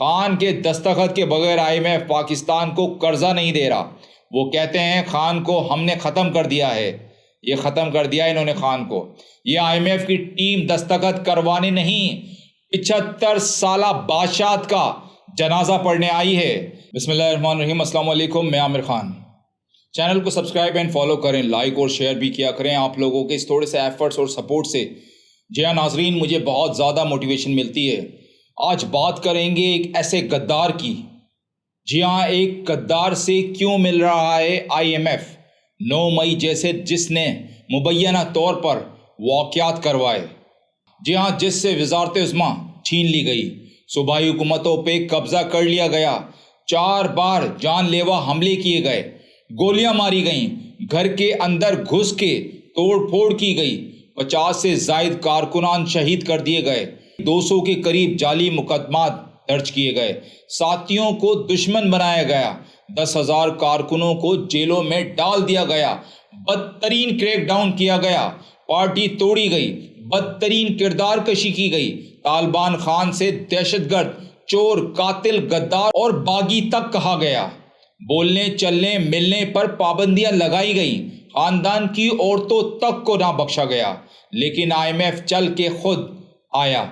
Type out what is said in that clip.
خان کے دستخط کے بغیر IMF پاکستان کو قرضہ نہیں دے رہا۔ وہ کہتے ہیں خان کو ہم نے ختم کر دیا ہے۔ یہ ختم کر دیا انہوں نے خان کو۔ یہ IMF کی ٹیم دستخط کروانے نہیں، 75 سالہ بادشاہت کا جنازہ پڑھنے آئی ہے۔ بسم اللہ الرحمن الرحیم۔ السلام علیکم، میں عامر خان۔ چینل کو سبسکرائب اینڈ فالو کریں، لائک اور شیئر بھی کیا کریں۔ آپ لوگوں کے اس تھوڑے سے ایفرٹس اور سپورٹ سے جی ہاں ناظرین، مجھے بہت زیادہ موٹیویشن ملتی ہے۔ آج بات کریں گے ایک ایسے غدار کی۔ جی ہاں، ایک غدار سے کیوں مل رہا ہے IMF 9 مئی جیسے، جس نے مبینہ طور پر واقعات کروائے۔ جی ہاں، جس سے وزارت عظمیٰ چھین لی گئی، صوبائی حکومتوں پہ قبضہ کر لیا گیا، 4 بار جان لیوا حملے کیے گئے، گولیاں ماری گئیں، گھر کے اندر گھس کے توڑ پھوڑ کی گئی، 50 سے زائد کارکنان شہید کر دیے گئے، 200 کے قریب جعلی مقدمات درج کیے گئے، ساتھیوں کو دشمن بنایا گیا، 10,000 کارکنوں کو جیلوں میں ڈال دیا گیا، بدترین کریک ڈاؤن کیا گیا، پارٹی توڑی گئی، بدترین کردار کشی کی گئی، طالبان خان سے دہشت گرد، چور، قاتل، غدار اور باغی تک کہا گیا، بولنے چلنے ملنے پر پابندیاں لگائی گئیں، خاندان کی عورتوں تک کو نہ بخشا گیا۔ لیکن IMF چل کے خود آیا،